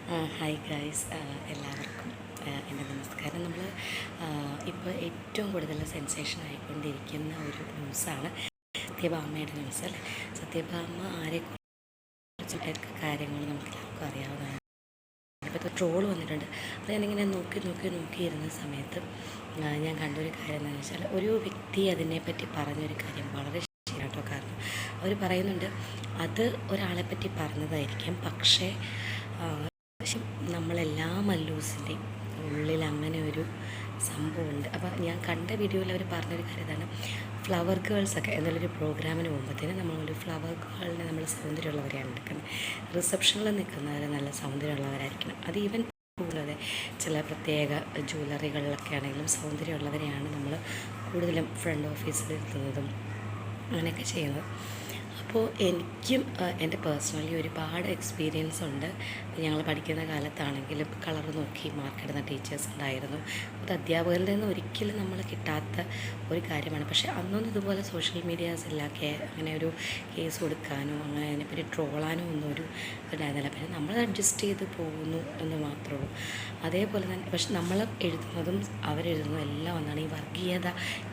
Hi guys, എല്ലാവർക്കും എൻ്റെ നമസ്കാരം. നമ്മൾ ഇപ്പോൾ ഏറ്റവും കൂടുതൽ സെൻസേഷൻ ആയിക്കൊണ്ടിരിക്കുന്ന ഒരു ന്യൂസാണ് സത്യഭാമയുടെ ന്യൂസ് അല്ലേ. സത്യഭാമ ആരെക്കുറിച്ചും ഒക്കെ കാര്യങ്ങൾ നമുക്കെല്ലാവർക്കും അറിയാവുന്നതാണ്. ഇപ്പോൾ ട്രോൾ വന്നിട്ടുണ്ട്. അത് ഞാനിങ്ങനെ നോക്കിയിരുന്ന സമയത്ത് ഞാൻ കണ്ടൊരു കാര്യം എന്താണെന്ന് വെച്ചാൽ, ഒരു വ്യക്തി അതിനെപ്പറ്റി പറഞ്ഞൊരു കാര്യം വളരെ ശരിയാട്ടോ. കാരണം അവർ പറയുന്നുണ്ട്, അത് ഒരാളെപ്പറ്റി പറഞ്ഞതായിരിക്കും, പക്ഷേ നമ്മളെല്ലാ മല്ലൂസിൻ്റെയും ഉള്ളിൽ അങ്ങനെ ഒരു സംഭവമുണ്ട്. അപ്പോൾ ഞാൻ കണ്ട വീഡിയോയിൽ അവർ പറഞ്ഞൊരു കാര്യം ഇതാണ്, ഫ്ലവർ ഗേൾസൊക്കെ എന്നുള്ളൊരു പ്രോഗ്രാമിന് പോകുമ്പോഴത്തേനും നമ്മളൊരു ഫ്ലവർ ഗേളിനെ നമ്മൾ സൗന്ദര്യമുള്ളവരെയാണ് എടുക്കുന്നത്. റിസപ്ഷനിൽ നിൽക്കുന്നവർ നല്ല സൗന്ദര്യമുള്ളവരായിരിക്കണം. അത് ഈവൻ കൂടാതെ ചില പ്രത്യേക ജ്വല്ലറികളിലൊക്കെ ആണെങ്കിലും സൗന്ദര്യമുള്ളവരെയാണ് നമ്മൾ കൂടുതലും ഫ്രണ്ട് ഓഫീസിൽ ഇരുത്തുന്നതും അങ്ങനെയൊക്കെ ചെയ്യുന്നത്. അപ്പോൾ എനിക്കും എൻ്റെ പേഴ്സണലി ഒരുപാട് എക്സ്പീരിയൻസ് ഉണ്ട്. ഞങ്ങൾ പഠിക്കുന്ന കാലത്താണെങ്കിലും കളർ നോക്കി മാർക്കിടുന്ന ടീച്ചേഴ്സ് ഉണ്ടായിരുന്നു. അത് അധ്യാപകരിൽ നിന്ന് ഒരിക്കലും നമ്മൾ കിട്ടാത്ത ഒരു കാര്യമാണ്. പക്ഷേ അന്നൊന്നും ഇതുപോലെ സോഷ്യൽ മീഡിയാസ് ഇല്ല, അങ്ങനെ ഒരു കേസ് കൊടുക്കാനോ അങ്ങനെ അതിനെപ്പറ്റി ട്രോളാനോ ഒന്നും ഒരു ഉണ്ടായിരുന്നില്ല. പിന്നെ നമ്മൾ അഡ്ജസ്റ്റ് ചെയ്ത് പോകുന്നു എന്ന് മാത്രമേ ഉള്ളൂ. അതേപോലെ തന്നെ പക്ഷെ നമ്മൾ എഴുതുന്നതും അവരെഴുതുന്നതും എല്ലാം ഒന്നാണ്. ഈ വർഗീയത,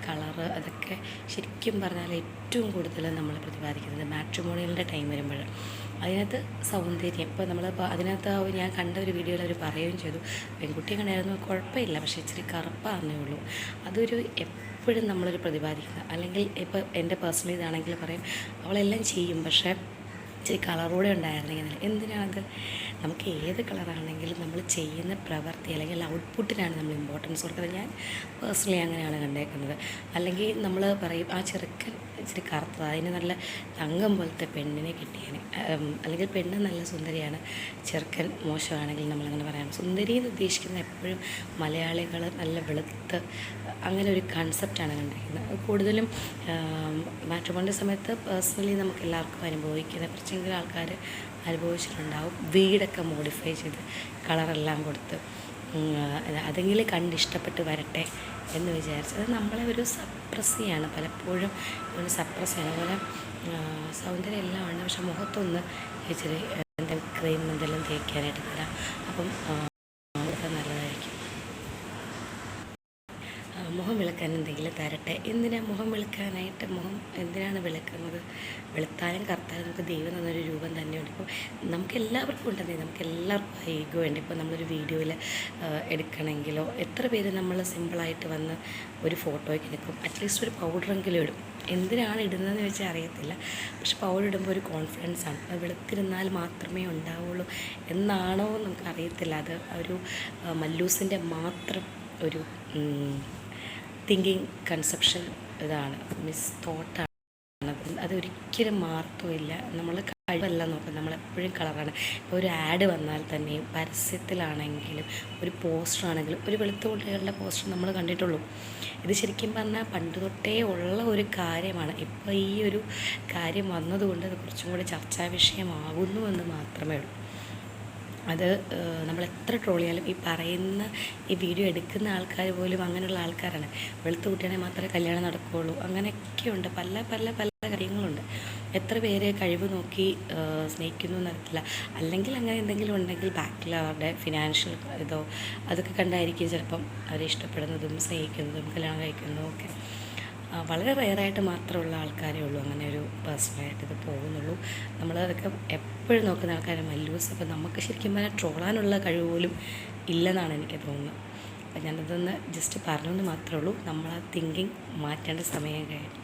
കളറ്, അതൊക്കെ ശരിക്കും പറഞ്ഞാൽ ഏറ്റവും കൂടുതൽ നമ്മൾ പ്രതിപാദിക്കുന്നത് മാട്രിമോണിയലിൻ്റെ ടൈം വരുമ്പോൾ അതിനകത്ത് സൗന്ദര്യം. ഇപ്പോൾ നമ്മളിപ്പോൾ അതിനകത്ത് ഞാൻ കണ്ട ഒരു വീഡിയോയിൽ അവർ പറയുകയും ചെയ്തു, പെൺകുട്ടിയെ കണ്ടായിരുന്നു കുഴപ്പമില്ല, പക്ഷേ ഇച്ചിരി കറുപ്പാന്നേ ഉള്ളൂ. അതൊരു എപ്പോഴും നമ്മളൊരു പ്രതിപാദിക്കുന്നത്. അല്ലെങ്കിൽ ഇപ്പോൾ എൻ്റെ പേഴ്സണലി ഇതാണെങ്കിൽ പറയും, അവളെല്ലാം ചെയ്യും, പക്ഷേ ഇച്ചിരി കളറൂടെ ഉണ്ടായിരുന്നെങ്കിൽ. എന്തിനാണത്? നമുക്ക് ഏത് കളറാണെങ്കിലും നമ്മൾ ചെയ്യുന്ന പ്രവൃത്തി അല്ലെങ്കിൽ ഔട്ട്പുട്ടിനാണ് നമ്മൾ ഇമ്പോർട്ടൻസ് കൊടുക്കുന്നത്. ഞാൻ പേഴ്സണലി അങ്ങനെയാണ് കണ്ടേക്കുന്നത്. അല്ലെങ്കിൽ നമ്മൾ പറയും, ആ ചെറുക്കൻ ഇച്ചിരി കറുത്തത്, അതിന് നല്ല തങ്കം പോലത്തെ പെണ്ണിനെ കിട്ടിയാണ്, അല്ലെങ്കിൽ പെണ്ണ് നല്ല സുന്ദരിയാണ്, ചെറുക്കൻ മോശമാണെങ്കിൽ നമ്മളങ്ങനെ പറയണം. സുന്ദരി എന്ന് ഉദ്ദേശിക്കുന്നത് എപ്പോഴും മലയാളികൾ നല്ല വെളുത്ത് അങ്ങനെ ഒരു കൺസെപ്റ്റാണ് കണ്ടിരിക്കുന്നത്. കൂടുതലും മാട്രിമോണിയുടെ സമയത്ത് പേഴ്സണലി നമുക്ക് എല്ലാവർക്കും അനുഭവിക്കുന്ന കുറച്ചെങ്കിലും ആൾക്കാർ അനുഭവിച്ചിട്ടുണ്ടാവും. വീടൊക്കെ മോഡിഫൈ ചെയ്ത് കളറെല്ലാം കൊടുത്ത് അതെങ്കിലും കണ്ടിഷ്ടപ്പെട്ട് വരട്ടെ എന്ന് വിചാരിച്ച് അത് നമ്മളെ ഒരു സപ്രസ്സിയാണ്, പലപ്പോഴും ഒരു സപ്രസ്സിയാണ്. അതുപോലെ സൗന്ദര്യം എല്ലാം ഉണ്ട്, പക്ഷെ മുഖത്തൊന്ന് ഇച്ചിരി എന്തെങ്കിലും ക്രീം എന്തെങ്കിലും തേക്കാനായിട്ട് തരാം, അപ്പം നല്ലതായിരിക്കും. മുഖം വെളുക്കാൻ എന്തെങ്കിലും തരട്ടെ. എന്തിനാണ് മുഖം വെളുക്കാനായിട്ട്? മുഖം എന്തിനാണ് വെളുക്കുന്നത്? വെളുത്താലും കറുത്താലും നമുക്ക് ദൈവം തന്നൊരു രൂപം തന്നെയുണ്ട്. ഇപ്പോൾ നമുക്ക് എല്ലാവർക്കും ഉണ്ടെന്നേ, നമുക്ക് എല്ലാവർക്കും ഈഗോ ഉണ്ട്. ഇപ്പോൾ നമ്മളൊരു വീഡിയോയിൽ എടുക്കണമെങ്കിലോ എത്ര പേര് നമ്മൾ സിമ്പിളായിട്ട് വന്ന് ഒരു ഫോട്ടോയ്ക്ക് നിൽക്കും, അറ്റ്ലീസ്റ്റ് ഒരു പൗഡറെങ്കിലും ഇടും. എന്തിനാണ് ഇടുന്നതെന്ന് വെച്ചാൽ അറിയത്തില്ല, പക്ഷെ പൗഡർ ഇടുമ്പോൾ ഒരു കോൺഫിഡൻസാണ്. അത് വെളുത്തിരുന്നാൽ മാത്രമേ ഉണ്ടാവുള്ളൂ എന്നാണോ നമുക്കറിയത്തില്ല. അത് ഒരു മല്ലൂസിൻ്റെ മാത്രം ഒരു തിങ്കിങ് കൺസെപ്ഷൻ ഇതാണ്, മിസ് തോട്ടാണ്. അതൊരിക്കലും മാർത്തുമില്ല. നമ്മൾ കഴിവല്ല നോക്കുക, നമ്മളെപ്പോഴും കളറാണ്. ഇപ്പോൾ ഒരു ആഡ് വന്നാൽ തന്നെയും പരസ്യത്തിലാണെങ്കിലും ഒരു പോസ്റ്ററാണെങ്കിലും ഒരു വെളുത്ത കുട്ടികളുടെ പോസ്റ്റർ നമ്മൾ കണ്ടിട്ടുള്ളൂ. ഇത് ശരിക്കും പറഞ്ഞാൽ പണ്ട് തൊട്ടേ ഉള്ള ഒരു കാര്യമാണ്. ഇപ്പോൾ ഈ ഒരു കാര്യം വന്നതുകൊണ്ട് അത് കുറച്ചും കൂടി ചർച്ചാ വിഷയമാകുന്നു എന്ന് മാത്രമേ ഉള്ളൂ. അത് നമ്മളെത്ര ട്രോൾ ചെയ്യാലും ഈ പറയുന്ന ഈ വീഡിയോ എടുക്കുന്ന ആൾക്കാർ പോലും അങ്ങനെയുള്ള ആൾക്കാരാണ്. വെളുത്ത കുട്ടിയാണെങ്കിൽ മാത്രമേ കല്യാണം നടക്കുകയുള്ളൂ, അങ്ങനെയൊക്കെയുണ്ട്. പല പല പല കാര്യങ്ങളുണ്ട്. എത്ര പേര് കഴിവ് നോക്കി സ്നേഹിക്കുന്നു എന്നറിയത്തില്ല. അല്ലെങ്കിൽ അങ്ങനെ എന്തെങ്കിലും ഉണ്ടെങ്കിൽ ബാക്കിൽ അവരുടെ ഫിനാൻഷ്യൽ ഇതോ അതൊക്കെ കണ്ടായിരിക്കും ചിലപ്പം അവരെ ഇഷ്ടപ്പെടുന്നതും സ്നേഹിക്കുന്നതും കല്യാണം കഴിക്കുന്നതും ഒക്കെ. വളരെ റെയറായിട്ട് മാത്രമുള്ള ആൾക്കാരേ ഉള്ളൂ അങ്ങനെ ഒരു പേഴ്സണലായിട്ട് ഇത് പോകുന്നുള്ളൂ. നമ്മളതൊക്കെ എപ്പോഴും നോക്കുന്ന ആൾക്കാരെ മല്ലൂസ്. അപ്പോൾ നമുക്ക് ശരിക്കും പറഞ്ഞാൽ ട്രോളാനുള്ള കഴിവ് പോലും ഇല്ലെന്നാണ് എനിക്ക് തോന്നുന്നത്. അപ്പം ഞാനതൊന്ന് ജസ്റ്റ് പറഞ്ഞെന്ന് മാത്രമേ ഉള്ളൂ. നമ്മൾ ആ തിങ്കിങ് മാറ്റേണ്ട സമയം കഴിഞ്ഞു.